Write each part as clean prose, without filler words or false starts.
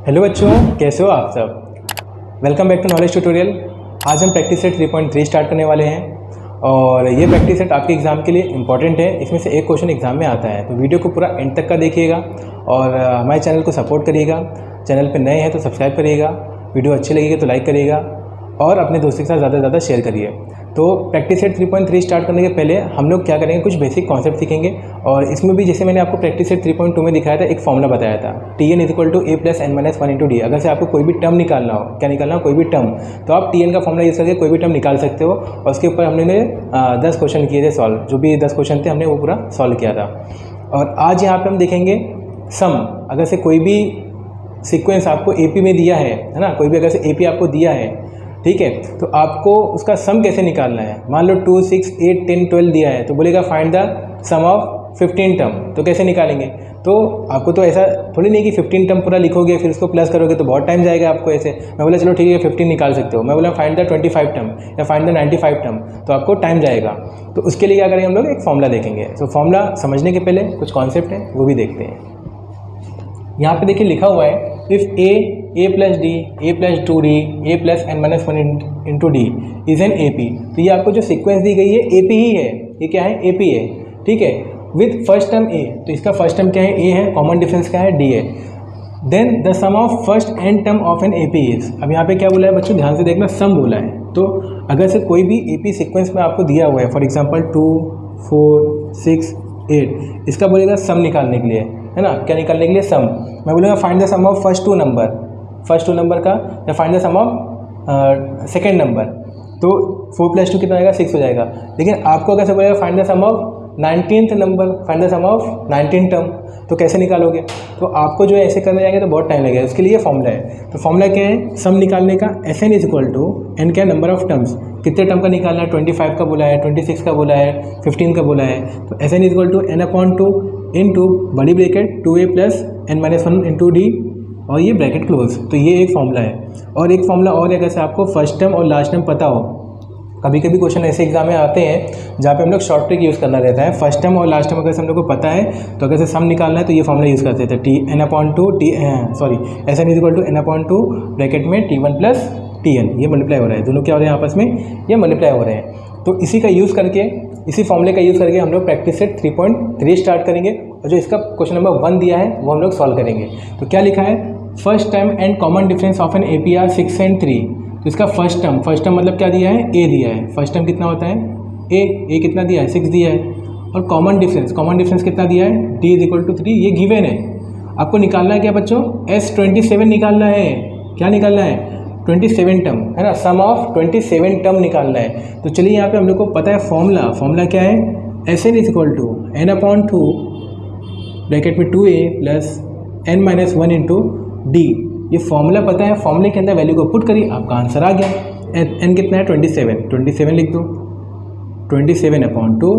Hello बच्चों, कैसे हो आप सब। Welcome back to knowledge tutorial. आज हम प्रैक्टिस सेट 3.3 स्टार्ट करने वाले हैं और ये प्रैक्टिस सेट आपके एग्ज़ाम के लिए इंपॉर्टेंट है। इसमें से एक क्वेश्चन एग्ज़ाम में आता है, तो वीडियो को पूरा एंड तक का देखिएगा और हमारे चैनल को सपोर्ट करिएगा। चैनल पर नए हैं तो सब्सक्राइब करिएगा, वीडियो अच्छी लगेगी तो लाइक करिएगा और अपने दोस्तों के साथ ज़्यादा से ज़्यादा शेयर करिए। तो प्रैक्टिस सेट 3.3 स्टार्ट करने के पहले हम लोग क्या करेंगे, कुछ बेसिक कॉन्सेप्ट सीखेंगे और इसमें भी जैसे मैंने आपको प्रैक्टिस सेट 3.2 में दिखाया था, एक फॉर्मूला बताया था Tn = a + n - 1 × d। अगर से आपको कोई भी टर्म निकालना हो, क्या निकालना हो, कोई भी टर्म, तो आप Tn का फॉर्मूला यूज़ करके कोई भी टर्म निकाल सकते हो। और उसके ऊपर हमने 10 क्वेश्चन किए थे सॉल्व, जो भी 10 क्वेश्चन थे हमने वो पूरा सॉल्व किया था। और आज यहाँ पर हम देखेंगे सम। अगर से कोई भी सीक्वेंस आपको AP में दिया है ना, कोई भी अगर से AP आपको दिया है, ठीक है, तो आपको उसका सम कैसे निकालना है। मान लो 2, 6, 8, 10, 12 दिया है तो बोलेगा find the sum of 15 term. तो कैसे निकालेंगे, तो आपको तो ऐसा थोड़ी नहीं कि 15 टर्म पूरा लिखोगे फिर उसको प्लस करोगे तो बहुत टाइम जाएगा आपको। ऐसे मैं बोला चलो ठीक है 15 निकाल सकते हो, मैं बोला फाइंड द 25 टर्म या फाइंड द 95 टर्म, तो आपको टाइम जाएगा। तो उसके लिए क्या करेंगे, हम लोग एक फॉर्मूला देखेंगे। तो फॉर्मूला समझने के पहले कुछ कॉन्सेप्ट है वो भी देखते हैं। यहाँ पे देखिए लिखा हुआ है if a + d, a + 2d, a + n - 1 × d is an AP। तो ये आपको जो सीक्वेंस दी गई है AP ही है, ये क्या है, AP है, ठीक है। विथ फर्स्ट टर्म a, तो इसका फर्स्ट टर्म क्या है, a है, कॉमन डिफरेंस क्या है, d है। Then the sum of first n term of an AP is. अब यहाँ पे क्या बोला है बच्चों, ध्यान से देखना, सम बोला है। तो अगर से कोई भी AP सीक्वेंस में आपको दिया हुआ है, फॉर एग्जाम्पल 2, 4, 6, 8, इसका बोलेगा सम निकालने के लिए, है ना। क्या निकालने के लिए, सम। मैं बोलूँगा find the sum of first two number का, या find the sum of second number. तो 4 + 2 कितना आएगा, 6 हो जाएगा। लेकिन आपको अगर से बोलेगा find the sum of 19th number, find the sum of 19 term, तो कैसे निकालोगे। तो आपको जो है ऐसे करने जाएंगे तो बहुत टाइम लगेगा। उसके लिए फॉर्मूला है। तो फॉर्मूला क्या है, सम निकालने का, Sn = n क्या है, नंबर ऑफ टर्म्स, कितने टर्म का निकालना है, 25 का बोला है, 26 का बोला है, 15 का बोला है। तो Sn = n/2 इंटू बड़ी ब्रैकेट 2a + n - 1 × d और ये ब्रैकेट क्लोज। तो ये एक फॉर्मूला है। और एक फॉर्मूला और है, अगर आपको फर्स्ट टर्म और लास्ट टर्म पता हो, कभी कभी क्वेश्चन ऐसे एग्जाम में आते हैं जहाँ पे हम लोग शॉर्ट ट्रिक यूज़ करना रहता है। फर्स्ट टर्म और लास्ट टर्म अगर से हम लोग को पता है तो अगर से सम निकालना है तो ये फॉर्मूला यूज़ करते थे Sn = n/2 ब्रैकेट में T1 + Tn। ये मल्टीप्लाई हो रहा है, दोनों क्या हो रहे हैं आपस में, ये मल्टीप्लाई हो रहे हैं। तो इसी का यूज़ करके, इसी फॉर्मूले का यूज़ करके हम लोग प्रैक्टिस सेट 3.3 स्टार्ट करेंगे और जो इसका क्वेश्चन नंबर 1 दिया है वो हम लोग सॉल्व करेंगे। तो क्या लिखा है, first term and common difference of an AP are 6 and 3। तो इसका फर्स्ट टर्म मतलब क्या दिया है, A दिया है। फर्स्ट टर्म कितना होता है, A कितना दिया है, 6 दिया है। और कॉमन डिफरेंस कितना दिया है, D = 3, ये गिवन है। आपको निकालना है क्या बच्चों, S27 निकालना है। क्या निकालना है, 27 टर्म, है ना, सम ऑफ 27 टर्म निकालना है। तो चलिए यहाँ पे हम लोग को पता है फॉर्मूला क्या है, Sn = n/2 ब्रैकेट में 2a + n - 1 × d। ये फॉर्मूला पता है, फॉर्मूले के अंदर वैल्यू को पुट करिए, आपका आंसर आ गया। n कितना है, 27 लिख दो, 27/2,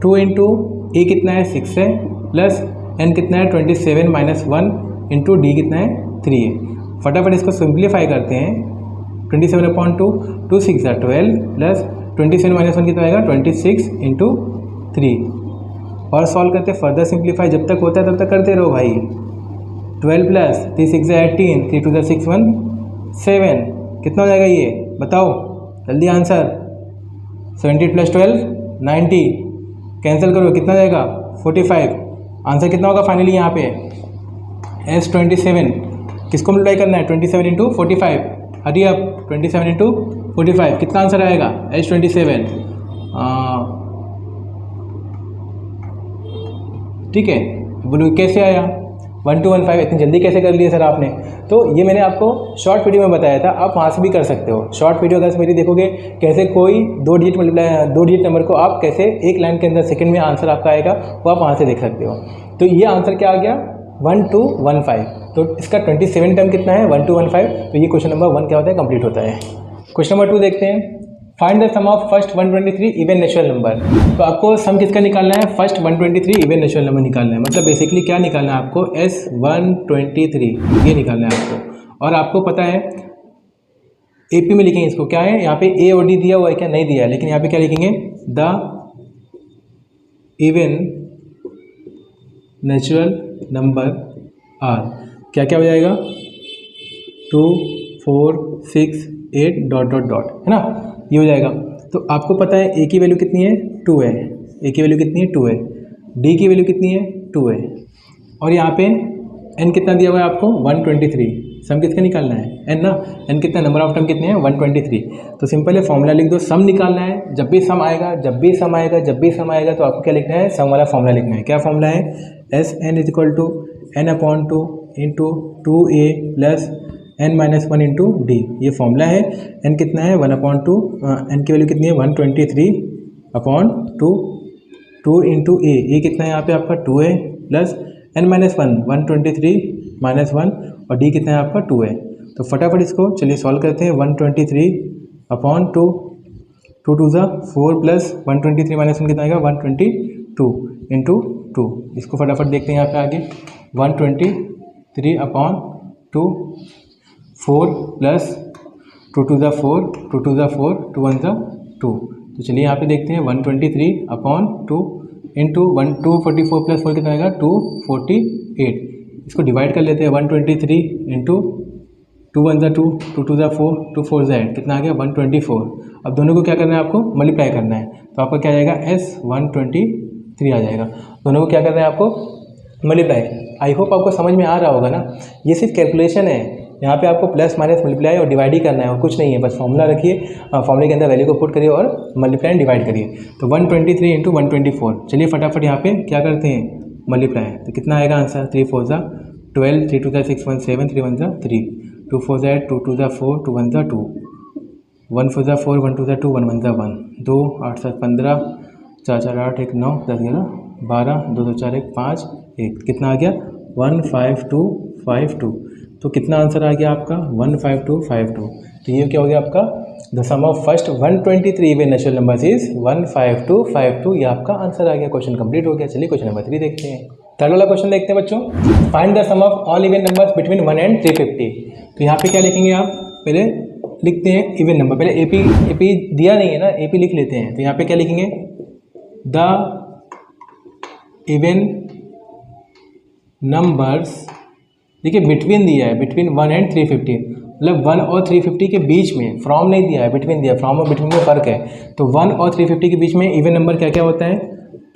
2 × a कितना है, 6 है, प्लस n कितना है, 27 - 1 × d कितना है, 3 है। फटाफट इसको सिंप्लीफाई करते हैं। 27/2, 2 6 = 12 प्लस 27 - 1 कितना आएगा, 26 × 3। और सॉल्व करते, फर्दर सिंप्लीफाई जब तक होता है तब तक करते रहो भाई। 12 प्लस 3 6 = 18, 3 2 = 6 1 7, कितना हो जाएगा ये बताओ जल्दी आंसर। 70 + 12 90, कैंसिल करो कितना जाएगा, 45। आंसर कितना होगा फाइनली यहाँ पे, S27 किसको मल्टीप्लाई करना है, 27 × 45। हरी अब 27 × 45 कितना आंसर आएगा, S27। ठीक है, बोलो कैसे आया 1215, इतनी जल्दी कैसे कर लिए सर आपने। तो ये मैंने आपको शॉर्ट वीडियो में बताया था, आप वहाँ से भी कर सकते हो। शॉर्ट वीडियो अगर मेरी देखोगे, कैसे कोई 2 डिजिट नंबर को आप कैसे एक लाइन के अंदर सेकंड में आंसर आपका आएगा, वो आप वहाँ से देख सकते हो। तो ये आंसर क्या आ गया, 1215। तो इसका 27 टर्म कितना है, 1215। तो ये क्वेश्चन नंबर 1 क्या होता है, कंप्लीट होता है। क्वेश्चन नंबर 2 देखते हैं, find the sum of first 123 even natural number. तो आपको सम किसका निकालना है, फर्स्ट 123 इवन नेचुरल नंबर निकालना है। मतलब बेसिकली क्या निकालना है आपको, S123 ये निकालना है आपको। और आपको पता है AP में लिखेंगे इसको, क्या है यहाँ पे A और D दिया हुआ है क्या, नहीं दिया है, लेकिन यहाँ पे क्या लिखेंगे, the even natural number are. क्या क्या हो जाएगा 2 4 6 8 डॉट डॉट डॉट, है ना, ये हो जाएगा। तो आपको पता है ए की वैल्यू कितनी है 2 है, ए की वैल्यू कितनी है 2 है, डी की वैल्यू कितनी है 2 है, और यहाँ पे एन कितना दिया हुआ है आपको 123। सम किसका निकालना है एन ना, एन कितना नंबर ऑफ टर्म कितने हैं 123। तो सिंपल है फॉर्मूला लिख दो, सम निकालना है। जब भी सम आएगा जब भी सम आएगा जब भी सम आएगा तो आपको क्या लिखना है, सम वाला फॉर्मूला लिखना है। क्या फॉर्मूला है, S n is equal to n upon 2 into 2a plus n minus 1 into d, ये फॉर्मूला है। n कितना है 1/2, n की वैल्यू कितनी है 123/2, 2 इंटू ए कितना है यहाँ पे आपका 2 है, प्लस n माइनस 1 123 माइनस 1, और डी कितना है आपका 2 है। तो फटाफट इसको चलिए सॉल्व करते हैं। 123/2, 2 2 ज़ा 4 प्लस 123 माइनस 1 कितना आएगा 122 इंटू 2। इसको फटाफट देखते हैं यहाँ पे आगे, 123/2, 4 प्लस 2 2 ज़ा 4, 2 2 ज़ा 4, 2 1 ज़ा 2। तो चलिए यहाँ पे देखते हैं 123/2 इंटू 244 प्लस 4 कितना आएगा 248। इसको डिवाइड कर लेते हैं। 123 इंटू 2 1 ज़ा 2, 2 2 ज़ा 4, 2 4 ज़ा 8, कितना आ गया 124। अब दोनों को क्या करना है आपको मल्टीप्लाई करना है, तो आपका क्या आ जाएगा S123 आ जाएगा। दोनों को क्या करना है आपको मल्टीप्लाई। आई होप आपको समझ में आ रहा होगा ना, ये सिर्फ कैलकुलेशन है। यहाँ पे आपको प्लस माइनस मल्टीप्लाई और डिवाइड ही करना है और कुछ नहीं है, बस फॉर्मूला रखिए, फॉर्मूले के अंदर वैल्यू को पुट करिए और मल्टीप्लाई एंड डिवाइड करिए। तो 123 इंटू 124, चलिए फटाफट यहाँ पे क्या करते हैं मल्टीप्लाई। तो कितना आएगा आंसर 3 4 ज़ा 12, 3 2 ज़ा 6 1 7, 3 1 ज़ा 3, 2 4 ज़ा 8, 2 2 ज़ा 4, 2 1 ज़ा 2, 1 4 ज़ा 4, 1 2 ज़ा 2, 1 1 ज़ा 1, 2 8 7 15, 4 4 8 1 9 10 11 12, 2 2 4 1 5 1, कितना आ गया 15252। तो कितना आंसर आ गया आपका 15252। तो ये क्या हो गया आपका the sum of first 123 even natural numbers is 15252। ये आपका आंसर आ गया, क्वेश्चन कंप्लीट हो गया। चलिए क्वेश्चन नंबर 3 देखते हैं। थर्ड वाला क्वेश्चन देखते हैं बच्चों, find the sum of all even numbers between 1 and 350। तो यहाँ पे क्या लिखेंगे आप, पहले लिखते हैं इवन नंबर, पहले एपी दिया नहीं है ना, एपी लिख लेते हैं। तो यहाँ पे क्या लिखेंगे द इवन नंबर्स, देखिए बिटवीन दिया है, बिटवीन 1 एंड 350, मतलब 1 और 350 के बीच में, फ्रॉम नहीं दिया है, बिटवीन दिया है। फ्रॉम और बिटवीन में फ़र्क है। तो 1 और 350 के बीच में इवन नंबर क्या क्या होता है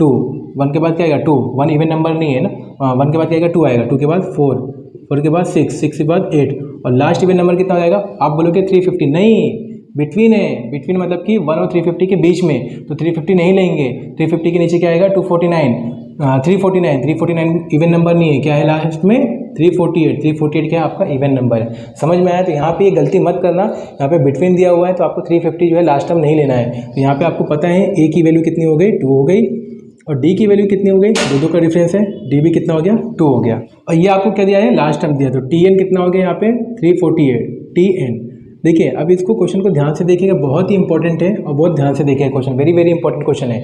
2, 1 के बाद क्या आएगा 2, 1 इवन नंबर नहीं है ना, 1 के बाद क्या आएगा 2 आएगा, 2 के बाद 4, 4 के बाद 6, 6 के बाद 8, और लास्ट इवन नंबर कितना हो जाएगा, आप बोलोगे 350, नहीं बिटवीन है, बिटवीन मतलब कि 1 और 350 के बीच में, तो 350 नहीं लेंगे, 350 के नीचे क्या आएगा 249, 349 इवन नंबर नहीं है, क्या है लास्ट में 348 क्या है आपका इवन नंबर है। समझ में आया। तो यहाँ पे ये गलती मत करना, यहाँ पे बिटवीन दिया हुआ है तो आपको 350 जो है लास्ट टर्म नहीं लेना है। तो यहाँ पे आपको पता है ए की वैल्यू कितनी हो गई 2 हो गई, और डी की वैल्यू कितनी हो गई, दो का डिफरेंस है, डी भी कितना हो गया 2 हो गया, और ये आपको क्या दिया है लास्ट टर्म दिया। तो टी एन कितना हो गया यहाँ पे 348 टी एन। देखिए अब इसको क्वेश्चन को ध्यान से देखिएगा, बहुत ही इंपॉर्टेंट है और बहुत ध्यान से देखिए question, very very important question है।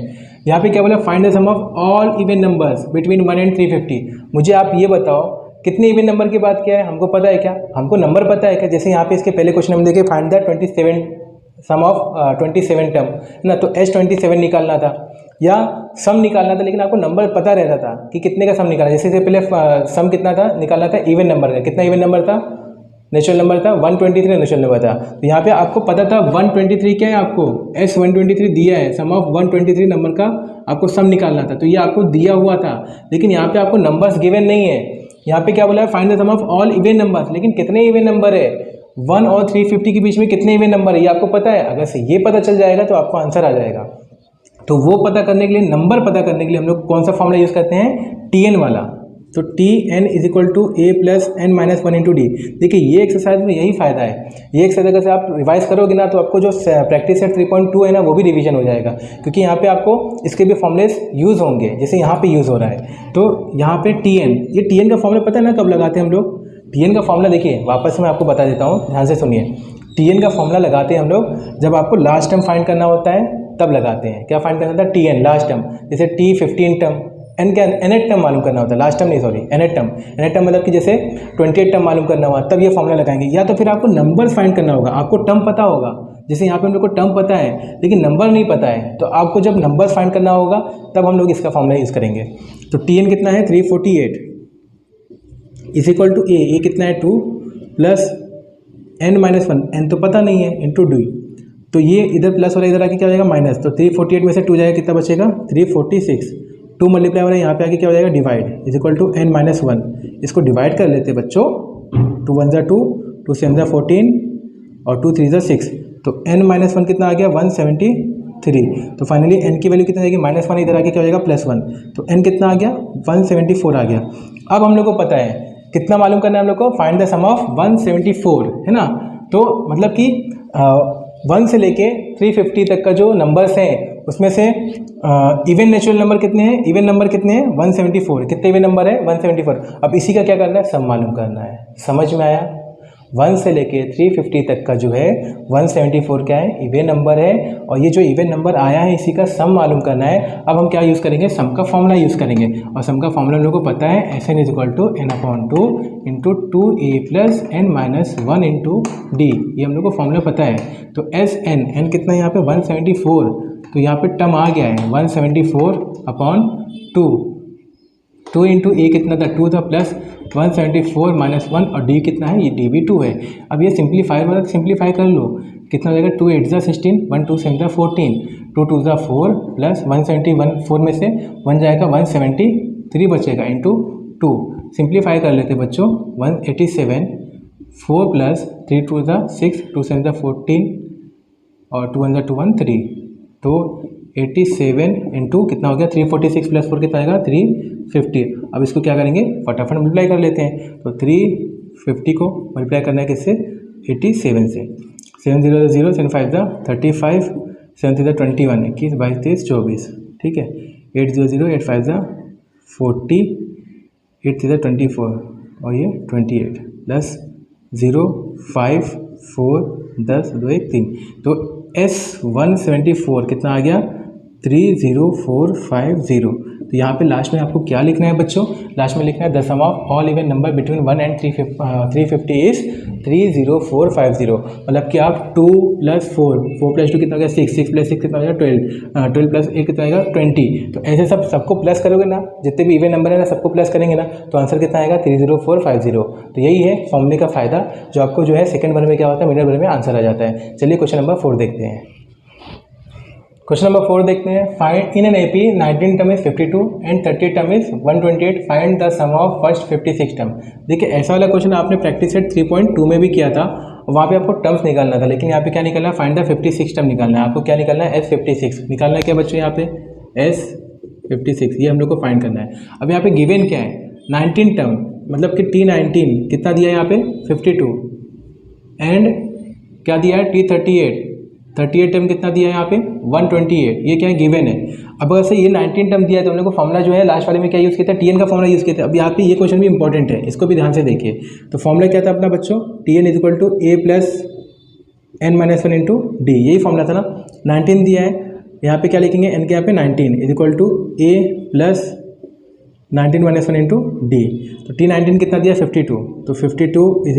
यहाँ पे क्या बोला, find the sum of all even numbers between 1 and 350। मुझे आप ये बताओ कितने इवन नंबर की बात किया है, हमको पता है क्या, हमको नंबर पता है क्या। जैसे यहाँ पे इसके पहले क्वेश्चन हम देखे find the 27 sum of 27 term ना, तो S27 निकालना था या सम निकालना था, लेकिन आपको नंबर पता रहता था कि कितने का सम निकालना। जैसे पहले सम कितना था निकालना था इवन नंबर का, कितना इवन नंबर था नेचुरल नंबर था 123 नेचुरल नंबर था। तो यहाँ पे आपको पता था 123 क्या है, आपको S123 दिया है, सम ऑफ 123 नंबर का आपको सम निकालना था, तो ये आपको दिया हुआ था। लेकिन यहाँ पे आपको नंबर्स गिवन नहीं है। यहाँ पे क्या बोला है find the sum of all even numbers, लेकिन कितने इवन नंबर है 1 और 350 के बीच में कितने इवन नंबर है ये आपको पता है। अगर से ये पता चल जाएगा तो आपको आंसर आ जाएगा। तो वो पता करने के लिए, नंबर पता करने के लिए हम लोग कौन सा फॉर्मूला यूज़ करते हैं, टी एन वाला। तो T n is equal to a plus n minus 1 into d. देखिए ये एक्सरसाइज में यही फायदा है, ये एक्सरसाइज अगर से आप रिवाइज करोगे ना तो आपको जो प्रैक्टिस सेट 3.2 है ना वो भी रिवीजन हो जाएगा, क्योंकि यहाँ पे आपको इसके भी फॉर्मुलेस यूज़ होंगे जैसे यहाँ पे यूज़ हो रहा है। तो यहाँ पे टी एन, ये टी एन का फॉर्मूला पता है ना कब लगाते हैं हम लोग, टी एन का फॉर्मूला देखिए वापस मैं आपको बता देता हूँ, ध्यान से सुनिए। टी एन का फॉर्मूला लगाते हैं हम लोग जब आपको लास्ट टर्म फाइंड करना होता है तब लगाते हैं। क्या फाइंड करना होता है, टी एन लास्ट टर्म, जैसे टी 15 टर्म, एन क्या एनेट टर्म मालूम करना होता है, लास्ट टर्म नहीं सॉरी एनेट टर्म मतलब कि जैसे 28 टर्म मालूम करना हुआ तब ये फॉर्मूला लगाएंगे। या तो फिर आपको नंबर्स फाइंड करना होगा, आपको टर्म पता होगा, जैसे यहाँ पे हम लोग को टर्म पता है लेकिन नंबर नहीं पता है, तो आपको जब नंबर्स फाइंड करना होगा तब हम लोग इसका फॉर्मूला यूज़ करेंगे। तो टी एन कितना है 348, इज इक्वल टू ए कितना है 2 प्लस n-1, n तो पता नहीं है, इंटू डी। तो ये इधर प्लस हो रहा है, इधर आके क्या हो जाएगा माइनस। तो 348 में से 2 जाएगा, कितना बचेगा 346। 2 मल्टीप्लाई हो रहा है, यहाँ पे आके क्या हो जाएगा divide, is equal to n-1। इसको डिवाइड कर लेते बच्चों, 2 1 2, 2 7 14 और 2 3 6। तो n-1 कितना आ गया 173। तो फाइनली n की वैल्यू कितना आएगी -1, इधर आके क्या हो जाएगा +1। तो n कितना आ गया 174 आ गया। अब हम लोग को पता है कितना मालूम करना है हम लोग को, फाइंड द सम ऑफ 174, है ना। तो मतलब कि 1 से लेके 350 तक का जो नंबर्स हैं उसमें से इवन नेचुरल नंबर कितने हैं, इवन नंबर कितने हैं 174। कितने इवन नंबर है 174। अब इसी का क्या करना है, सम मालूम करना है। समझ में आया। 1 से लेके 350 तक का जो है 174 क्या है, इवन नंबर है। और ये जो इवन नंबर आया है इसी का सम मालूम करना है। अब हम क्या यूज़ करेंगे, सम का फॉर्मूला यूज़ करेंगे। और सम का फॉर्मूला हम लोग को पता है, SN is equal to n/2 into 2a plus n-1 into d. ये हम लोग को फॉर्मूला पता है। तो SN, n कितना है यहाँ पे 174। तो यहाँ पे टर्म आ गया है 174/2। 2 इंटू ए कितना था 2 था, प्लस 174 -1 और डी कितना है, ये डी भी 2 है। अब ये सिंप्लीफाई वाला सिंप्लीफाई कर लो, कितना हो जाएगा 2 8 16, 1 2 7 14, 2 2 4 प्लस 171, 4 में से 1 जाएगा 173 बचेगा इंटू 2। सिंप्लीफाई कर लेते बच्चों, 187, 4 प्लस 3 2 6, 2 7 14 और 2 1 2 1 3। तो 87 इंटू कितना हो गया 346 प्लस 4 कितना आएगा 350। अब इसको क्या करेंगे, फटाफट मल्टीप्लाई कर लेते हैं। तो 350 को मल्टीप्लाई करना है किससे, 87 से। 7 0 0, 7 5 35, 7 3 21, 21 22 23 24, ठीक है। 8 0 0, 8 5 40, 8 3 24 और ये 28 प्लस 0 5 4 10 2 1 3। तो S174 कितना आ गया 30450। तो यहाँ पे लास्ट में आपको क्या लिखना है बच्चों, लास्ट में लिखना है the sum of all even number between 1 and 350 is 30450। मतलब कि आप 2 + 4, 4 + 2 कितना हो गया 6, 6 + 6 कितना हो जाएगा 12, 12 + 8 कितना आएगा 20। तो ऐसे सबको प्लस करोगे ना, जितने भी इवन नंबर है ना सबको प्लस करेंगे ना, तो आंसर कितना आएगा 30450। तो यही है फॉर्मूले का फ़ायदा, जो आपको जो है सेकंड वन में क्या होता है, मिनट भर में आंसर आ जाता है। चलिए क्वेश्चन नंबर 4 देखते हैं। क्वेश्चन नंबर 4 देखते हैं। Find in an AP 19 term is 52 and 30 term is 128, find the sum of first 56 term. देखिए ऐसा वाला क्वेश्चन आपने प्रैक्टिस सेट 3.2 में भी किया था, वहाँ पे आपको टर्म्स निकालना था, लेकिन यहाँ पे क्या निकालना है, फाइंड द 56 टर्म निकालना है। आपको क्या निकालना है, S56 निकालना है। क्या बच्चों यहाँ पे S56 ये हम लोग को फाइंड करना है। अब यहाँ पे गिवन क्या है 19 टर्म, मतलब कि T19 कितना दिया है यहाँ पे 52 एंड क्या दिया है T38 टर्म कितना दिया है यहाँ पे 128। ये क्या है गिवन है। अब अगर से ये 19 टर्म दिया है तो हम लोग को फॉर्मूला जो है लास्ट वाले में क्या यूज़ किया था, TN का फॉर्मूला यूज़ किया था। अब यहाँ पे ये क्वेश्चन भी इंपॉर्टेंट है, इसको भी ध्यान से देखिए। तो फॉर्मूला क्या था अपना बच्चों, TN = A + n-1 into D, यही फॉर्मूला था ना। 19 दिया है, यहाँ पे क्या लिखेंगे n के यहाँ पे 19 = A + 19 - 1 इंटू डी। तो T19 कितना दिया 52, तो 52 =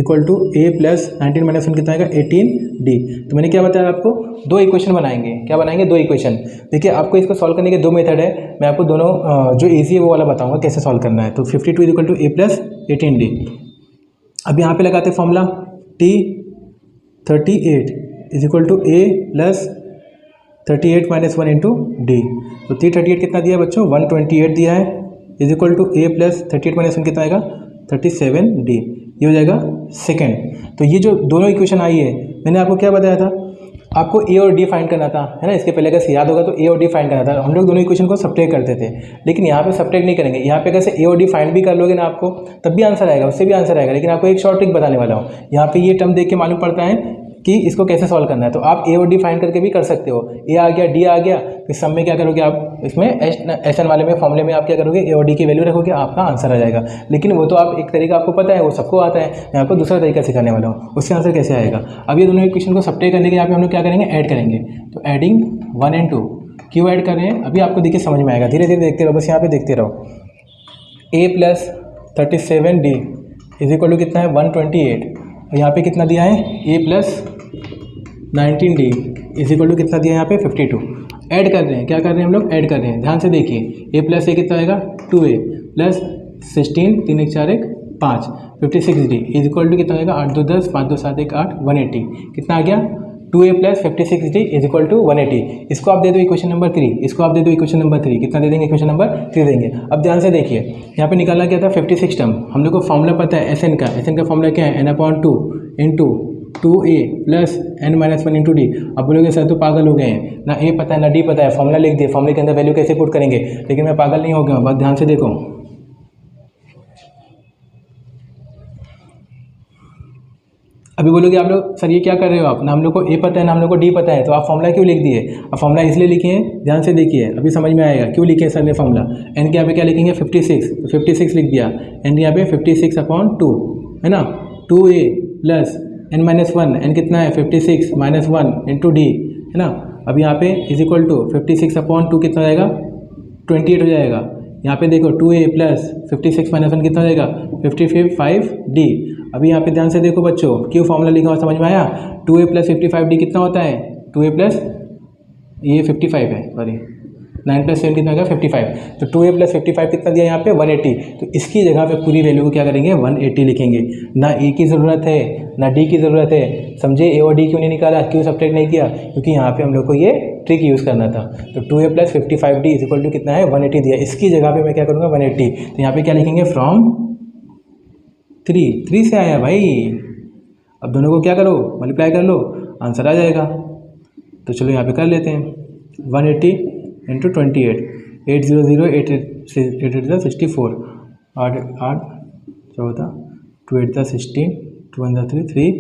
A + 19 - 1 कितना आएगा 18D। तो मैंने क्या बताया आपको, 2 इक्वेशन बनाएंगे। क्या बनाएंगे, 2 इक्वेशन। देखिए आपको इसको सॉल्व करने के 2 मेथड है, मैं आपको दोनों जो ईजी है वो वाला बताऊंगा कैसे सॉल्व करना है। तो 52 = A + 18D। अब यहाँ पे लगाते formula T38 = A + 38 - 1 into d. तो T38 कितना दिया बच्चों 128 दिया है, = A + 38 - 1 कितना आएगा 37D। ये हो जाएगा सेकंड। तो ये जो दोनों इक्वेशन आई है, मैंने आपको क्या बताया था, आपको A और D फाइंड करना था, है ना। इसके पहले अगर याद होगा तो A और D फाइंड करना था। हम लोग दोनों इक्वेशन को सब्ट्रैक्ट करते थे, लेकिन यहाँ पे सब्ट्रैक्ट नहीं करेंगे। यहाँ पे अगर से A और D फाइंड भी कर लोगे ना आपको तब भी आंसर आएगा, उससे भी आंसर आएगा। लेकिन आपको एक शॉर्ट ट्रिक बताने वाला हूँ। यहाँ पे ये टर्म देख के मालूम पड़ता है कि इसको कैसे सॉल्व करना है। तो आप A और D फाइंड करके भी कर सकते हो। A आ गया, D आ गया, फिर सब में क्या करोगे आप, इसमें SN वाले में फॉर्मूले में आप क्या करोगे, A और D की वैल्यू रखोगे, आपका आंसर आ जाएगा। लेकिन वो तो आप एक तरीका आपको पता है, वो सबको आता है। मैं आपको दूसरा तरीका सिखाने वाला हूँ, उससे आंसर कैसे आएगा। अब ये दोनों इक्वेशन को सब्ट्रैक्ट करने के यहाँ पे हम लोग क्या करेंगे, ऐड करेंगे। तो एडिंग 1 और 2 क्यों ऐड कर रहे हैं, अभी आपको देखिए समझ में आएगा। धीरे धीरे देखते रहो, बस यहाँ पे देखते रहो। A + 37D = कितना है 128। और यहाँ पे कितना दिया है A + 19D = कितना दिया है यहाँ पे 52। ऐड कर रहे हैं, क्या कर रहे हैं हम लोग, ऐड कर रहे हैं। ध्यान से देखिए, A + A कितना आएगा 2A + 16 3 1 4 1 5 56D is equal to कितना होगा 8 2 10 5 2 7 1 8 180 कितना आ गया 2a plus 56D is equal to 180। इसको आप दे दो इक्वेशन नंबर 3, इसको आप दे दो इक्वेशन नंबर 3, कितना दे देंगे इक्वेशन नंबर 3 देंगे। अब ध्यान से देखिए यहाँ पे निकाला क्या था 56 टर्म, हम लोग को फॉर्मूला पता है एस एन का फॉर्मूला क्या है n/2 into 2a plus n-1 into D. अब बोलोगे सर तो पागल हो गए हैं, ना a पता है ना d पता है, फॉर्मूला लिख दिए, फॉर्मूले के अंदर वैल्यू कैसे पुट करेंगे, लेकिन मैं पागल नहीं हो गया हूँ, बस ध्यान से देखो। अभी बोलोगे आप लोग सर ये क्या कर रहे हो आप, ना हम लोग को a पता है ना हम लोग को d पता है, तो आप फॉर्मूला क्यों लिख दिए। अब फॉर्मूला इसलिए लिखे हैं, ध्यान से देखिए अभी समझ में आएगा क्यों लिखे सर ने फॉर्मूला। n के यहाँ पे क्या लिखेंगे 56, तो 56 लिख दिया, n यहाँ पे 56/2 है ना, 2a प्लस n-1, n कितना है 56 माइनस 1 इंटू डी है ना। अब यहाँ पे इज इक्वल टू 56/2 कितना हो जाएगा 28 हो जाएगा। यहाँ पे देखो 2a प्लस 56 माइनस 1 कितना हो जाएगा 55D। अभी यहाँ पे ध्यान से देखो बच्चों, क्यों फॉर्मूला लिखा हुआ समझ में आया। 2a प्लस 55D कितना होता है, 2a प्लस ये 55 है, सॉरी 9 प्लस 7 कितना होगा 55, तो 2a प्लस 55 कितना दिया यहाँ पे 180। तो इसकी जगह पे पूरी वैल्यू को क्या करेंगे 180 लिखेंगे। ना a की ज़रूरत है ना d की ज़रूरत है, समझे। a और d क्यों नहीं निकाला, क्यों सब्ट्रैक्ट नहीं किया, क्योंकि यहाँ पे हम लोग को ये ट्रिक यूज़ करना था। तो 2a plus 55d is equal to कितना है 180 दिया, इसकी जगह पे मैं क्या करूँगा 180। तो यहाँ पे क्या लिखेंगे फ्रॉम 3 से आया भाई। अब दोनों को क्या करो मल्टीप्लाई कर लो, आंसर आ जाएगा। तो चलो यहाँ पे कर लेते हैं 180 इंटू 28 800 8 64 8 8 14 2 8 16 2 1 3 3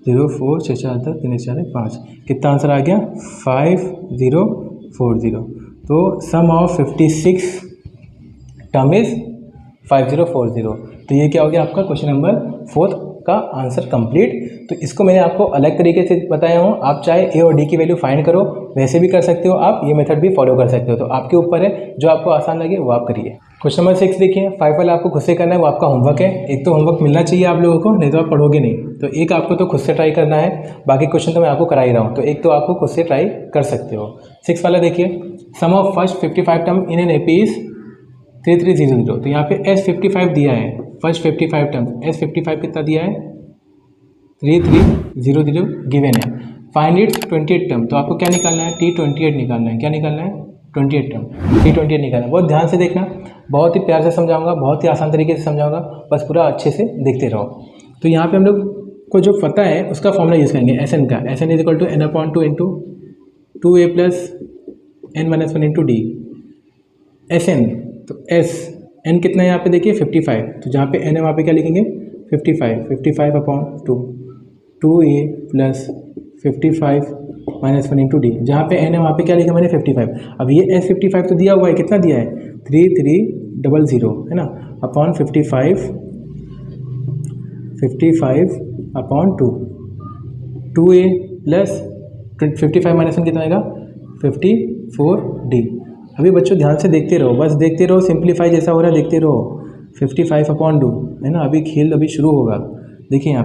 0 4 6 4 3 4 5 कितना आंसर आ गया 5040। तो सम ऑफ 56 टर्म इज 5040। तो ये क्या हो गया आपका क्वेश्चन नंबर 4 का आंसर कंप्लीट। तो इसको मैंने आपको अलग तरीके से बताया हूँ, आप चाहे ए और डी की वैल्यू फाइंड करो वैसे भी कर सकते हो, आप ये मेथड भी फॉलो कर सकते हो, तो आपके ऊपर है, जो आपको आसान लगे वो आप करिए। क्वेश्चन नंबर 6 देखिए, 5 वाला आपको खुद से करना है, वो आपका होमवर्क है। एक तो होमवर्क मिलना चाहिए आप लोगों को, नहीं तो आप पढ़ोगे नहीं। तो एक आपको तो खुद से ट्राई करना है, बाकी क्वेश्चन तो मैं आपको करा ही रहा हूँ, तो एक तो आपको खुद से ट्राई कर सकते हो। 6 वाला देखिए, sum of first 55 term in an AP is 3300। तो यहाँ पे S55 दिया है, फर्स्ट 55 टर्म S55 कितना दिया है 3300 गिवन है। फाइंड इट्स 28 टर्म, तो आपको क्या निकालना है T28 निकालना है। क्या निकालना है 28 टर्म, T28 निकालना है। बहुत ध्यान से देखना, बहुत ही प्यार से समझाऊंगा, बहुत ही आसान तरीके से समझाऊंगा, बस पूरा अच्छे से देखते रहो। तो यहाँ पे हम लोग को जो पता है उसका फॉर्मूला यूज़ करेंगे SN का। SN is equal to n/2 into 2a plus n-1 into d. SN तो S n कितना है यहाँ पे देखिए 55, तो जहाँ पे n है वहाँ पे क्या लिखेंगे 55/2 2a plus 55 minus 1 into D. जहाँ पे n है वहाँ पे क्या लिखा मैंने 55। अब ये S55 तो दिया हुआ है, कितना दिया है 3300 है ना, अपॉन 55/2 2a प्लस 55 माइनस 1 कितना आएगा 54d। अभी बच्चों ध्यान से देखते रहो, बस देखते रहो, सिंप्लीफाई जैसा हो रहा है देखते रहो। 55/2 है ना, अभी खेल अभी शुरू होगा। देखिए यहाँ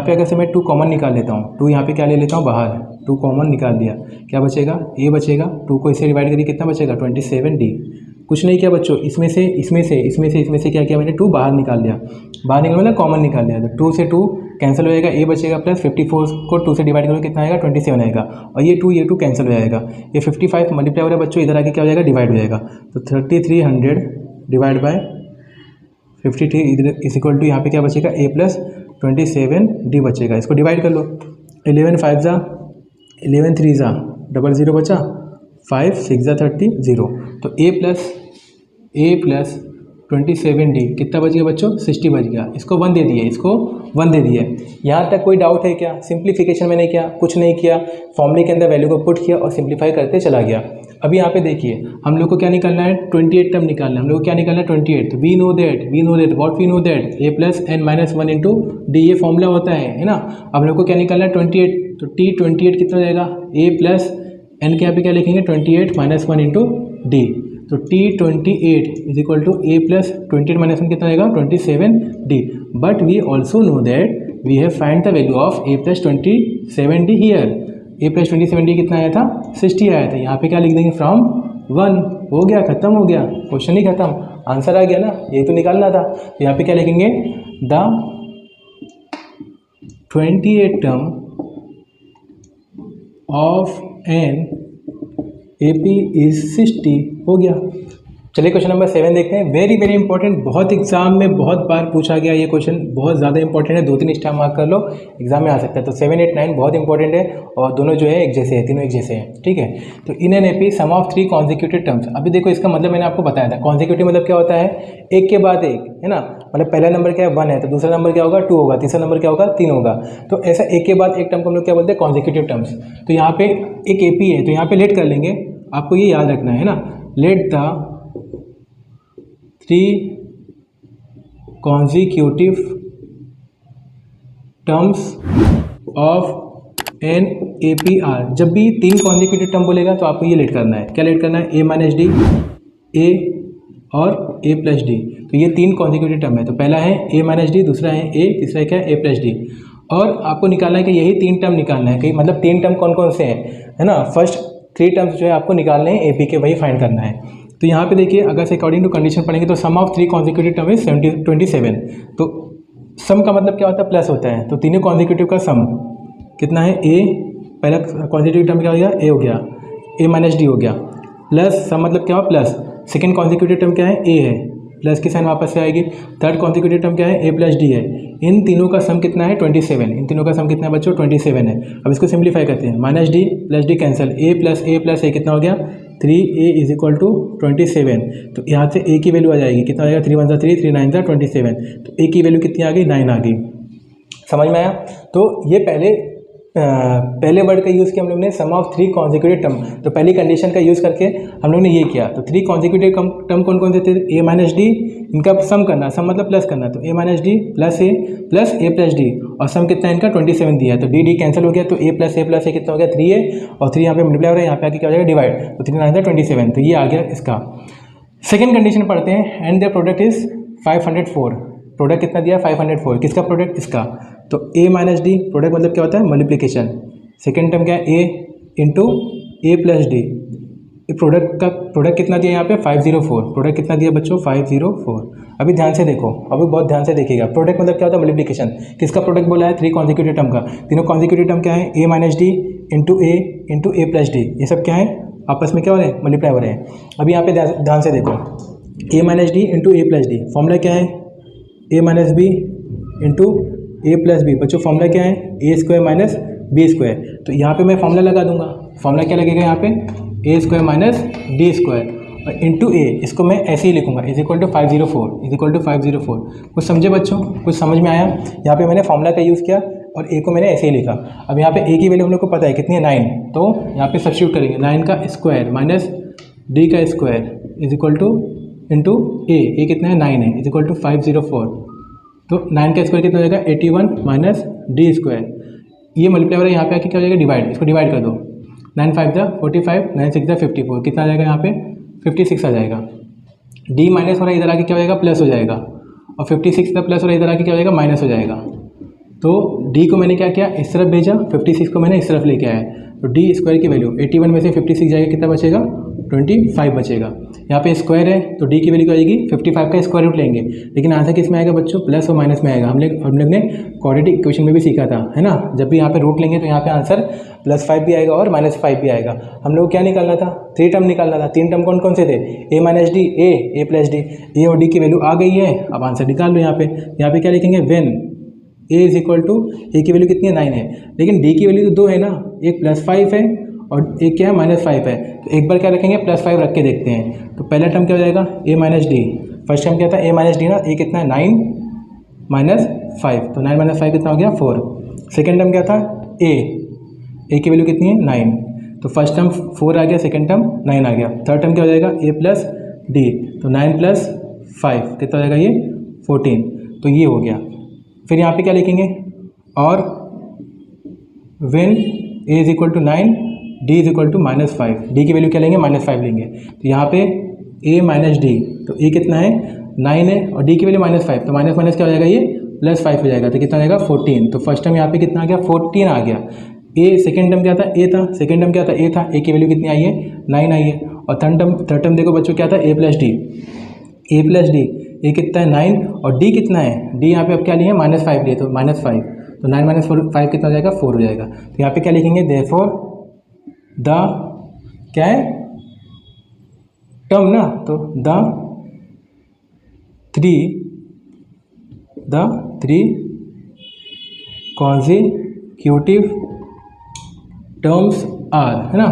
पे अगर से मैं 2 कॉमन निकाल लेता हूँ, 2 यहाँ पे क्या ले लेता हूँ बाहर, 2 कॉमन निकाल दिया, क्या बचेगा a बचेगा, 2 को इससे डिवाइड करिए कितना बचेगा 27d। कुछ नहीं किया बच्चों, इसमें से क्या किया मैंने 2 बाहर निकाल दिया, बाहर निकल मतलब कॉमन निकाल दिया, तो 2 से 2 कैंसिल हो जाएगा, a बचेगा प्लस 54 को 2 से डिवाइड करोगे कितना आएगा 27 आएगा, और ये 2 कैंसिल हो जाएगा, ये 55 मल्टीप्लाई हो रहा है बच्चों, इधर आके क्या हो जाएगा डिवाइड हो जाएगा, तो 3300 डिवाइड बाय 53 इधर इज इक्वल टू यहाँ पे क्या बचेगा a प्लस 27d बचेगा। इसको डिवाइड कर लो, 11 5 जा 11 3 जा 00 बचा, 5 6 जा 30 0, तो a प्लस 27d कितना बच गया बच्चों 60 बच गया। इसको 1 दे दिए, इसको 1 दे दिए। यहाँ तक कोई डाउट है क्या? सिंप्लीफिकेशन मैंने किया, कुछ नहीं किया, फॉर्मूले के अंदर वैल्यू को पुट किया और सिंप्लीफाई करते चला गया। अभी यहाँ पे देखिए हम लोग को क्या निकालना है 28 टर्म निकालना है, हम लोग को क्या निकालना है 28। तो we know that what we know that a plus n-1 into d, ये फॉर्मूला होता है ना। अब हम लोग को क्या निकालना है 28, तो T28 कितना हो जाएगा a प्लस n के यहाँ पे क्या लिखेंगे 28 माइनस 1 इंटू डी, तो T28 is equal to a plus 28 minus 1 कितना आएगा 27d। But we also know that we have find the value of a plus 27d here. a plus 27d कितना आया था 60 आया था, यहाँ पे क्या लिख देंगे फ्रॉम 1, हो गया, खत्म हो गया, क्वेश्चन ही खत्म, आंसर आ गया ना, यही तो निकालना था। तो यहाँ पे क्या लिखेंगे the 28th term of an AP is 60 हो गया। चलिए क्वेश्चन नंबर 7 देखते हैं। वेरी वेरी इंपॉर्टेंट, बहुत एग्जाम में बहुत बार पूछा गया ये क्वेश्चन, बहुत ज़्यादा इंपॉर्टेंट है, 2-3 स्टार मार्क कर लो, एग्जाम में आ सकता है। तो 7, 8, 9 बहुत इंपॉर्टेंट है और दोनों जो है एक जैसे हैं, तीनों एक जैसे हैं, ठीक है। तो in an AP sum of 3 consecutive terms. अभी देखो इसका मतलब मैंने आपको बताया था, कॉन्जिक्यूटिव मतलब क्या होता है, एक के बाद एक, है ना। मतलब पहला नंबर क्या है 1 है, तो दूसरा नंबर क्या होगा 2 होगा, तीसरा नंबर क्या होगा 3 होगा। तो ऐसा एक के बाद एक टर्म को हम लोग क्या बोलते हैं, कॉन्जिक्यूटिव टर्म्स। तो यहाँ पे एक AP है, तो यहाँ पे लेट कर लेंगे, आपको ये याद रखना है ना। Let the 3 consecutive terms of an APR। जब भी 3 consecutive टर्म बोलेगा तो आपको ये लेट करना है, क्या लेट करना है, A माइनस डी, A और A प्लस डी। तो ये 3 consecutive टर्म है, तो पहला है A माइनस डी, दूसरा है A, तीसरा क्या है A प्लस डी। और आपको निकालना है कि यही 3 टर्म निकालना है, कि मतलब 3 टर्म कौन कौन से हैं, है ना। फर्स्ट 3 टर्म्स जो है आपको निकालने हैं AP के, वही फाइंड करना है। तो यहाँ पे देखिए, अगर से अकॉर्डिंग टू कंडीशन पढ़ेंगे तो सम ऑफ 3 कॉन्जिक्यूटिव टर्म इज 27। तो सम का मतलब क्या होता है, प्लस होता है। तो तीनों कॉन्जिक्यूटिव का सम कितना है, A, पहला कॉन्जिक्यूटिव टर्म क्या हो गया, A हो गया, A माइनस डी हो गया, प्लस सम मतलब क्या हुआ प्लस, सेकेंड कॉन्जिक्यूटिव टर्म क्या है, A है, प्लस की साइन वापस से आएगी, थर्ड कॉन्जिक्यूटिव टर्म क्या है, A प्लस डी है। इन तीनों का सम कितना है 27, इन तीनों का सम कितना है बच्चों 27 है। अब इसको सिंप्लीफाई करते हैं, minus D plus D cancel, A plus A कितना हो गया 3A इज इक्वल टू 27। तो यहाँ से A की वैल्यू आ जाएगी, कितना आ जाएगा 3 1 3 3 9 27। तो A की वैल्यू कितनी आ गई 9 आ गई। समझ में आया। तो ये पहले वर्ड का यूज़ किया हम लोग ने, सम ऑफ 3 कॉन्जिक्यूटिव टर्म। तो पहली कंडीशन का यूज़ करके हम लोग ने ये किया। तो 3 कॉन्जिक्यूटिव टर्म कौन कौन से थे, A माइनस डी, इनका सम करना, सम मतलब प्लस करना, तो A minus D plus A plus D, और सम कितना है इनका 27 दिया है। तो डी कैंसिल हो गया, तो A प्लस A कितना हो गया 3A, और 3 यहाँ पे मल्टीप्लाई हो रहा है, यहाँ पे आके क्या हो जाएगा डिवाइड, तो 3 9 27। तो ये आ गया इसका। सेकेंड कंडीशन पढ़ते हैं, and the product is 504। Product कितना दिया 504, किसका प्रोडक्ट, इसका। तो A माइनस डी, प्रोडक्ट मतलब क्या होता है मल्टीप्लिकेशन। सेकेंड टर्म क्या है A into A plus D. Product का प्रोडक्ट कितना दिया यहाँ पे 504, प्रोडक्ट कितना दिया बच्चों 504। अभी ध्यान से देखो, अभी बहुत ध्यान से देखिएगा। प्रोडक्ट मतलब क्या होता है मल्टीप्लिकेशन। किसका प्रोडक्ट बोला है 3 कॉन्जिक्यूटिव टर्म का। तीनों कॉन्जिक्यूटिव टर्म क्या है, A minus d into A plus d, ये सब क्या है आपस में क्या हो रहे हैं, मल्टीप्लाई हो रहे हैं। अभी यहाँ पे ध्यान से देखो, A minus d into A plus d, formula क्या है A minus b into A plus b. बच्चों फॉर्मूला क्या है A square minus B square. तो यहाँ पे मैं फॉर्मूला लगा दूंगा, फॉर्मूला क्या लगेगा यहाँ पे A square minus D square, और इंटू A, इसको मैं ऐसे ही लिखूंगा, इज इक्वल टू 504। कुछ समझे बच्चों, कुछ समझ में आया। यहाँ पे मैंने फॉर्मूला का यूज़ किया और A को मैंने ऐसे ही लिखा। अब यहाँ पे A की वैल्यू हम लोग को पता है कितनी है 9, तो यहाँ पे सब्स्टिट्यूट करेंगे, 9 का स्क्वायर माइनस D का square is equal two into A कितना है 9 है, इज इक्वल टू 504। तो 9 का स्क्वायर कितना हो जाएगा 81 माइनस D स्क्वायर। ये मल्टीप्लाई हो रहा है, यहाँ पे आके क्या हो जाएगा डिवाइड, इसको डिवाइड कर दो, 9 5 जा 45, 9 6 जा 54, कितना आ जाएगा यहाँ पे 56 आ जाएगा। D माइनस हो रहा है, इधर आके क्या हो जाएगा प्लस हो जाएगा, और 56 का प्लस हो रहा है, इधर आके क्या हो जाएगा माइनस हो जाएगा। तो D को मैंने क्या किया इस तरफ भेजा, 56 को मैंने इस तरफ लेके आया। तो D स्क्वायर की वैल्यू 81 में से 56 जाएगा, कितना बचेगा 25 बचेगा। यहाँ पे स्क्वायर है तो D की वैल्यू क्या आएगी 55 का स्क्वायर रूट लेंगे, लेकिन आंसर किस में आएगा बच्चों प्लस और माइनस में आएगा। हम लोग ने क्वाड्रेटिक इक्वेशन में भी सीखा था, है ना। जब भी यहाँ पे रूट लेंगे तो यहाँ पे आंसर +5 भी आएगा और -5 भी आएगा। हम लोग क्या निकालना था 3 टर्म निकालना था। 3 टर्म कौन कौन से थे A minus D, A plus D. A और D की वैल्यू आ गई है, अब आंसर निकाल लो। यहाँ पे क्या लिखेंगे when A is equal to, A की वैल्यू कितनी है 9 है, लेकिन D की वैल्यू तो 2 है ना, एक +5 है और एक क्या है -5 है। तो एक बार क्या रखेंगे +5 रख के देखते हैं। तो पहला टर्म क्या हो जाएगा A minus D, first term क्या था A माइनस डी ना, A कितना है 9 माइनस 5, तो 9 माइनस 5 कितना हो गया 4। सेकेंड टर्म क्या था A की वैल्यू कितनी है 9, तो फर्स्ट टर्म 4 आ गया, सेकेंड टर्म 9 आ गया। थर्ड टर्म क्या हो जाएगा A प्लस डी, तो 9 प्लस 5 कितना हो जाएगा ये 14, तो ये हो गया। फिर यहाँ पे क्या लिखेंगे और when A is equal to 9 D is equal to -5, D की वैल्यू क्या लेंगे -5 लेंगे। तो यहाँ पे A माइनस डी, तो A कितना है 9 है और D की वैल्यू -5, तो माइनस माइनस क्या हो जाएगा ये +5 हो जाएगा, तो कितना हो जाएगा 14। तो फर्स्ट टर्म यहाँ पे कितना आ गया 14 आ गया। A सेकेंड टर्म क्या था A था, सेकेंड टर्म क्या था A था, A की वैल्यू कितनी आई है 9 आई है। और थर्ड टर्म देखो बच्चों क्या था A प्लस डी, ए कितना है 9 और डी कितना है, डी यहाँ पे अब क्या लिए -5 लिए तो -5, तो 9 - 4 5 कितना हो जाएगा 4 हो जाएगा। तो यहाँ पे क्या लिखेंगे देयरफॉर द क्या है टर्म ना, तो the three consecutive terms are, है ना।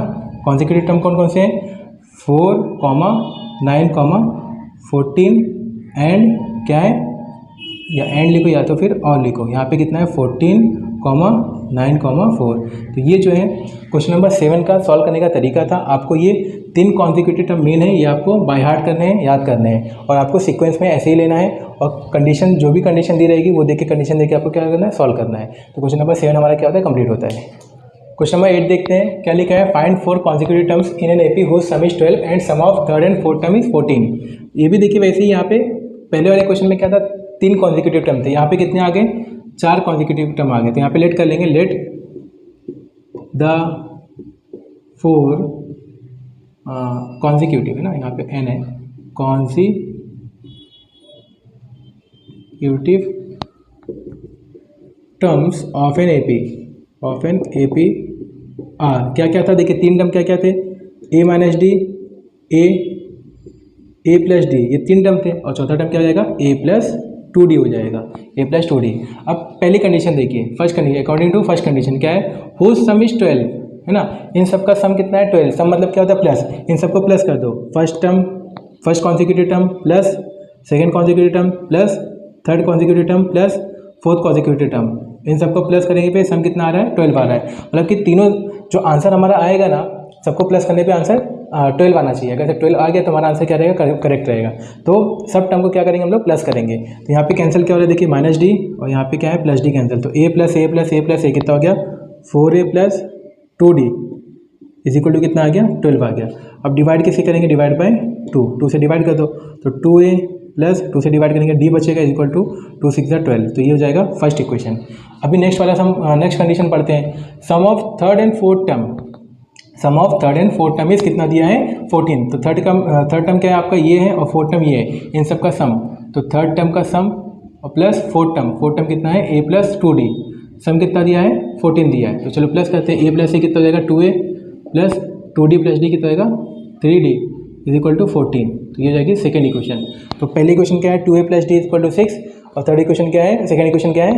कॉन्जिक्यूटिव टर्म कौन कौन से हैं, 4, 9, 14 एंड क्या है, या एंड लिखो या तो फिर और लिखो। यहाँ पे कितना है 14, 9, 4। तो ये जो है क्वेश्चन नंबर 7 का सॉल्व करने का तरीका था। आपको ये 3 कॉन्जिक्यूटिव टर्म मेन है, ये आपको बाय हार्ट करने हैं, याद करने हैं, और आपको सीक्वेंस में ऐसे ही लेना है, और कंडीशन जो भी कंडीशन दी रहेगी वो देख के कंडीशन देख के आपको क्या करना है, सॉल्व करना है। तो क्वेश्चन नंबर 7 हमारा क्या होता है, कंप्लीट होता है। क्वेश्चन नंबर 8 देखते हैं, क्या लिखा है, find 4 consecutive terms in an AP whose sum is 12 and sum of third and fourth term is 14। ये भी देखिए वैसे ही यहाँ पे पहले वाले क्वेश्चन में क्या था, 3 कॉन्जिक्यूटिव टर्म थे, यहाँ पे कितने आ गए, 4 कॉन्जिक्यूटिव टर्म आ गए। तो यहाँ पे लेट कर लेंगे, लेट द 4 कॉन्जिक्यूटिव, है ना, यहाँ पे एन है, consecutive terms of an AP are. क्या क्या था, देखिए 3 टर्म क्या क्या थे, a minus d, a plus d, ये 3 टर्म थे, और चौथा टर्म क्या हो जाएगा, ए प्लस 2d हो जाएगा, ए प्लस 2d। अब पहली कंडीशन देखिए, first condition, according to first condition क्या है, हुज सम इज 12, है ना, इन सब का सम कितना है 12, सम मतलब क्या होता है प्लस, इन सबको प्लस कर दो, first term first consecutive term plus second consecutive term plus third consecutive term plus fourth consecutive term, इन सबको प्लस करेंगे पे सम कितना आ रहा है 12 आ रहा है। मतलब कि तीनों जो आंसर हमारा आएगा ना, सबको प्लस करने पे आंसर 12 आना चाहिए। अगर 12 आ गया तो हमारा आंसर क्या रहेगा, करेक्ट रहेगा। तो सब टर्म को क्या करेंगे हम लोग, प्लस करेंगे। तो यहाँ पे कैंसिल क्या हो रहा है, देखिए माइनस डी, और यहाँ पे क्या है प्लस डी कैंसिल, तो ए प्लस ए प्लस ए प्लस ए कितना हो गया 4a plus 2d is equal to कितना आ गया 12 आ गया। अब डिवाइड किससे करेंगे, डिवाइड बाय 2 से डिवाइड कर दो, तो 2a प्लस 2 से डिवाइड करेंगे, d बचेगा इज इक्वल टू 2 6 12, तो ये हो जाएगा फर्स्ट इक्वेशन। अभी नेक्स्ट वाला नेक्स्ट कंडीशन पढ़ते हैं, sum of third and fourth term, sum of third and fourth term is कितना दिया है 14, तो थर्ड टर्म क्या है आपका ये है और फोर्थ टर्म ये है, इन सब का सम, तो थर्ड टर्म का सम और प्लस फोर्थ टर्म कितना है a प्लस 2d, सम कितना दिया है 14 दिया है, तो चलो प्लस करते हैं, a प्लस ए कितना हो जाएगा 2a plus 2d plus d कितना होगा 3d इज इक्वल टू 14, तो ये हो जाएगी सेकेंड इक्वेशन। तो पहली इक्वेशन क्या है 2a plus d is equal to 6, और थर्ड इक्वेशन क्या है, सेकेंड इक्वेशन क्या है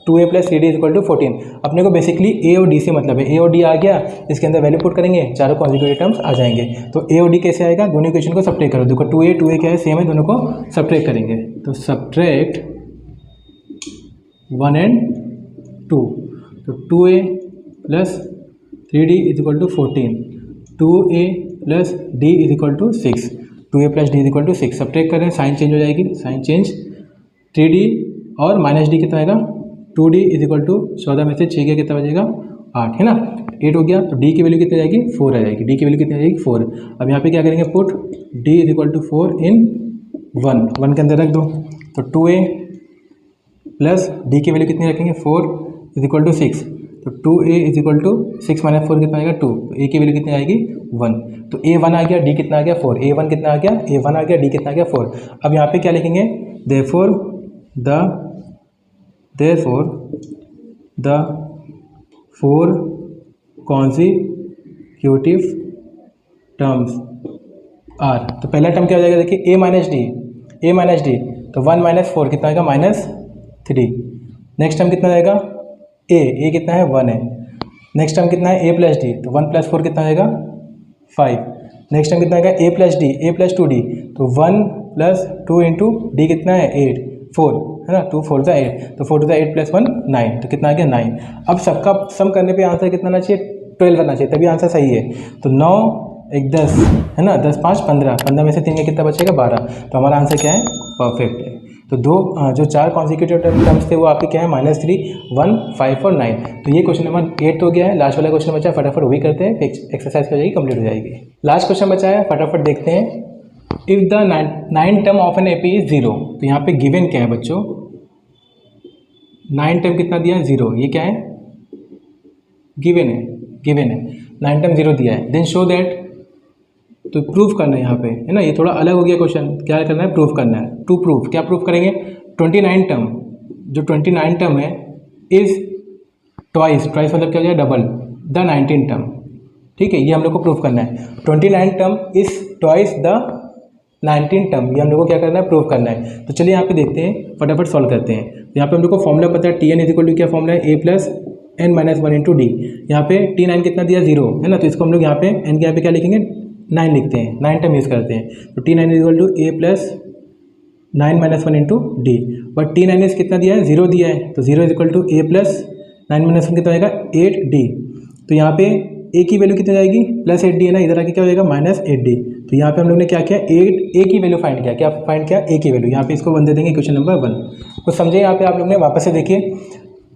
2a plus 3d is equal to 14। अपने को बेसिकली a और d से मतलब है, a और d आ गया, इसके अंदर वैल्यू पुट करेंगे, चारों कॉन्जिक्यूटिव टर्म्स आ जाएंगे। तो a और d कैसे आएगा, दोनों इक्वेशन को सब्ट्रैक्ट करो, देखो 2a क्या है सेम है, दोनों को सब्ट्रैक्ट करेंगे, तो सब्ट्रैक्ट 1 and 2, तो 2a plus 3d is equal to 14, 2a plus d is equal to 6, 2a plus d is equal to 6, subtract करें साइन चेंज हो जाएगी, साइन चेंज 3d और माइनस d कितना आएगा 2d इज इक्वल टू 14 में से 6 गया कितना बचेगा 8, है ना, 8 हो गया, तो d की वैल्यू कितनी जाएगी 4 आ जाएगी, d की वैल्यू कितनी आ जाएगी 4। अब यहाँ पे क्या करेंगे put d is equal to 4 in 1 के अंदर रख दो, तो 2a प्लस d की वैल्यू कितनी रखेंगे 4 इज इक्वल टू 6, तो 2a is equal to 6 minus 4 कितना आएगा 2, तो a की वैल्यू कितनी आएगी 1, तो a 1 आ गया, d कितना आ गया 4, a 1 कितना आ गया, a 1 आ गया, d कितना आ गया 4। अब यहाँ पे क्या लिखेंगे, therefore the 4 consecutive terms are, तो पहला टर्म क्या हो जाएगा देखिए a माइनस डी, तो 1 माइनस 4 कितना आएगा -3, नेक्स्ट टर्म कितना आएगा a कितना है 1 है, नेक्स्ट टर्म कितना है a प्लस डी, तो 1 प्लस 4 कितना आएगा 5, नेक्स्ट टर्म कितना आएगा a प्लस 2d, तो 1 प्लस 2 इंटू डी कितना है 8 4, है ना, 2 4 8, तो 4 2 8 प्लस 1 9, तो कितना आ गया 9। अब सबका सम करने पे आंसर कितना आना चाहिए 12 आना चाहिए, तभी आंसर सही है। तो 9 1 10, है ना, 10 5 15 में से 3 में कितना बचेगा 12, तो हमारा आंसर क्या है परफेक्ट है। तो जो 4 कॉन्जिक्यूटिव टर्म्स थे वो आपके क्या है -3 1 5 और 9। तो ये क्वेश्चन नंबर 8 हो गया है। लास्ट वाला क्वेश्चन बचा है, फटाफट वही करते हैं, एक्सरसाइज हो जाएगी, कंप्लीट हो जाएगी। लास्ट क्वेश्चन बचा है, फटाफट देखते हैं। If the 9 term of an AP is 0, तो यहाँ पे गिवन क्या है बच्चों, 9 टर्म कितना दिया है 0, ये क्या है गिवन है 9 टर्म 0 दिया है। देन शो दैट तो प्रूफ करना है यहाँ पे, है ना, ये थोड़ा अलग हो गया क्वेश्चन। क्या करना है, प्रूफ करना है। टू प्रूफ, क्या प्रूफ करेंगे, 29 टर्म, जो 29 टर्म है इज़ ट्वाइस मतलब क्या हो गया, डबल द 19 टर्म। ठीक है, ये हम लोग को प्रूफ करना है। 29 term is twice the 19 term, ये हम लोग को क्या करना है, प्रूफ करना है। तो चलिए यहाँ पे देखते हैं, फटाफट सॉल्व करते हैं। यहाँ पे हम लोग को फॉर्मूला पता है, Tn इक्वल टू क्या फॉर्मूला है, a plus n minus 1 into d. यहाँ पे T9 कितना दिया, 0, है ना, तो इसको हम लोग यहाँ पे n के यहाँ पे क्या लिखेंगे, 9 लिखते हैं, 9 टर्म यूज़ करते हैं। तो T9 equal to a plus 9 minus 1 into d, but T9 is कितना दिया है, 0 दिया है, तो 0 is equal to a plus 9 minus 1 कितना आएगा, 8d। तो यहाँ पे a की वैल्यू कितनी जाएगी, प्लस 8d है ना, इधर आके क्या हो जाएगा, माइनस 8d। तो यहाँ पे हम लोग ने क्या किया, a की वैल्यू फाइंड किया। क्या फाइंड किया, a की वैल्यू। यहाँ पे इसको 1 दे देंगे, क्वेश्चन नंबर 1 कुछ समझे। यहाँ पे आप लोग ने वापस से देखिए,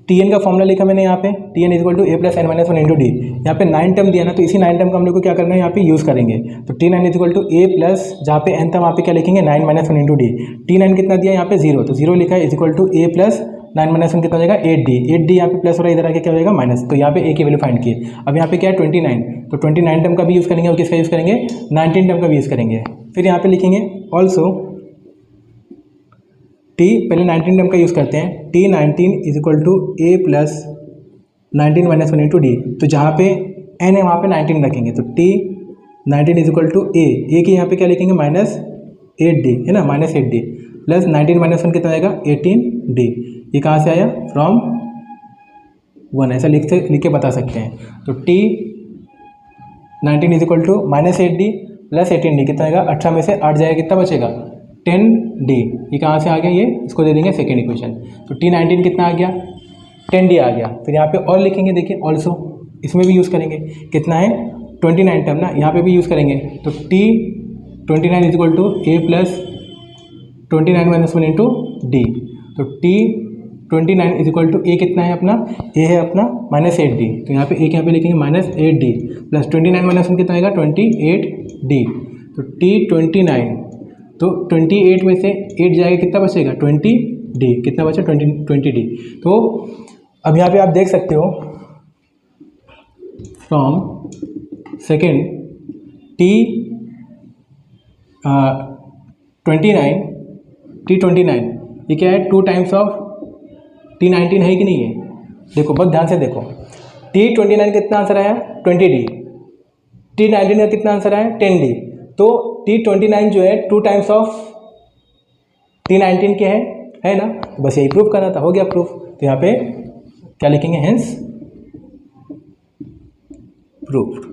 Tn का फॉर्मूला लिखा मैंने यहाँ पे, Tn equal to a plus n minus 1 into d. यहाँ पे 9 टर्म दिया ना, तो इसी 9 टर्म का हम लोग को क्या करना है, यहाँ पे यूज़ करेंगे। तो T9 equal to a plus, जहाँ पे n था वहाँ पे क्या लिखेंगे, 9 माइनस 1 इंटू डी। T9 कितना दिया यहाँ पे, 0, तो 0 लिखा है, is equal to a plus 9 minus 1 कितना हो जाएगा, 8d। 8d यहाँ पे प्लस हो रहा है, इधर आके क्या हो जाएगा, माइनस। तो यहाँ पे a की वैल्यू फाइंड की। अब यहाँ पे क्या है, 29, तो 29 टर्म का भी यूज़ करेंगे और किसका यूज़ करेंगे, 19 टर्म का भी यूज़ करेंगे। फिर यहाँ पे लिखेंगे ऑल्सो t, पहले 19 टर्म का यूज़ करते हैं, T19 is equal to a plus 19 minus 1 into d. तो जहाँ पे n है वहाँ पे 19 रखेंगे, तो T19 is equal to a की यहाँ पे क्या लिखेंगे, माइनस 8d, है ना, माइनस 8d प्लस 19 माइनस 1 कितना आएगा, 18d। ये कहाँ से आया, फ्रॉम 1, ऐसा लिख के बता सकते हैं। तो T19 is equal to minus 8d plus 18d कितना आएगा, 18 में से 8 जाएगा, कितना बचेगा, 10d। ये कहाँ से आ गया, ये इसको दे देंगे सेकेंड इक्वेशन। तो T19 कितना आ गया, 10d आ गया। फिर यहाँ पे और लिखेंगे, देखिए ऑल्सो, इसमें भी यूज़ करेंगे, कितना है, 29 टर्म ना, यहाँ पे भी यूज़ करेंगे। तो T29 is equal to a plus 29 minus 1 into d. तो T29 is equal to a कितना है अपना, a है अपना माइनस 8d, तो यहाँ पे a के यहाँ पे लिखेंगे माइनस 8d प्लस 29 माइनस 1 कितना आएगा, 28d। तो T29, तो 28 में से 8 जाएगा, कितना बचेगा, 20d, कितना बचा, 20d। तो अब यहाँ पे आप देख सकते हो, फ्रॉम सेकेंड T29 ये क्या है, 2 टाइम्स ऑफ T19 है कि नहीं है, देखो बहुत ध्यान से देखो। T29 कितना आंसर आया, 20d, T19 का कितना आंसर आया, 10d। तो T29 जो है 2 टाइम्स ऑफ T19 के है ना, बस यही प्रूफ करना था, हो गया प्रूफ। तो यहाँ पे क्या लिखेंगे, हेंस प्रूफ।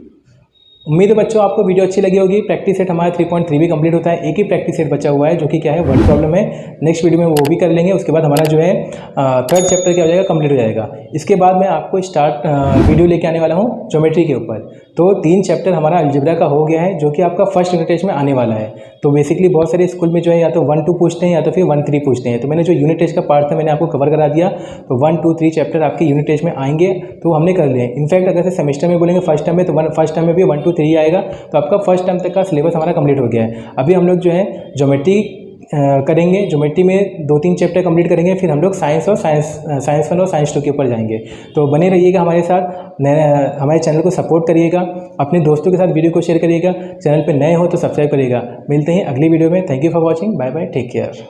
उम्मीद है बच्चों आपको वीडियो अच्छी लगी होगी। प्रैक्टिस सेट हमारा 3.3 भी कंप्लीट होता है, एक ही प्रैक्टिस सेट बचा हुआ है जो कि क्या है, वर्ड प्रॉब्लम है। नेक्स्ट वीडियो में वो भी कर लेंगे, उसके बाद हमारा जो है 3rd चैप्टर क्या हो जाएगा, कंप्लीट हो जाएगा। इसके बाद मैं आपको वीडियो लेके आने वाला हूँ ज्योमेट्री के ऊपर। तो 3 चैप्टर हमारा अलजेब्रा का हो गया है, जो कि आपका फर्स्ट यूनिट टेस्ट में आने वाला है। तो बेसिकली बहुत सारे स्कूल में जो है या तो 1-2 पूछते हैं या तो फिर 1-3 पूछते हैं। तो मैंने जो यूनिट टेस्ट का पार्ट था मैंने आपको कवर करा दिया। तो 1-2-3 चैप्टर आपके यूनिट टेस्ट में आएंगे, तो हमने कर लिए। इनफैक्ट अगर से सेमेस्टर में बोलेंगे फर्स्ट टर्म में, तो फर्स्ट टर्म में भी 1-2-3 आएगा। तो आपका फर्स्ट टर्म तक का सिलेबस हमारा कंप्लीट हो गया है। अभी हम लोग जो है ज्योमेट्री करेंगे, ज्योमेट्री में 2-3 चैप्टर कंप्लीट करेंगे, फिर हम लोग साइंस 1 और साइंस 2 के ऊपर जाएंगे। तो बने रहिएगा हमारे साथ, हमारे चैनल को सपोर्ट करिएगा, अपने दोस्तों के साथ वीडियो को शेयर करिएगा, चैनल पे नए हो तो सब्सक्राइब करिएगा। मिलते हैं अगली वीडियो में। Thank you for watching, bye bye, take care.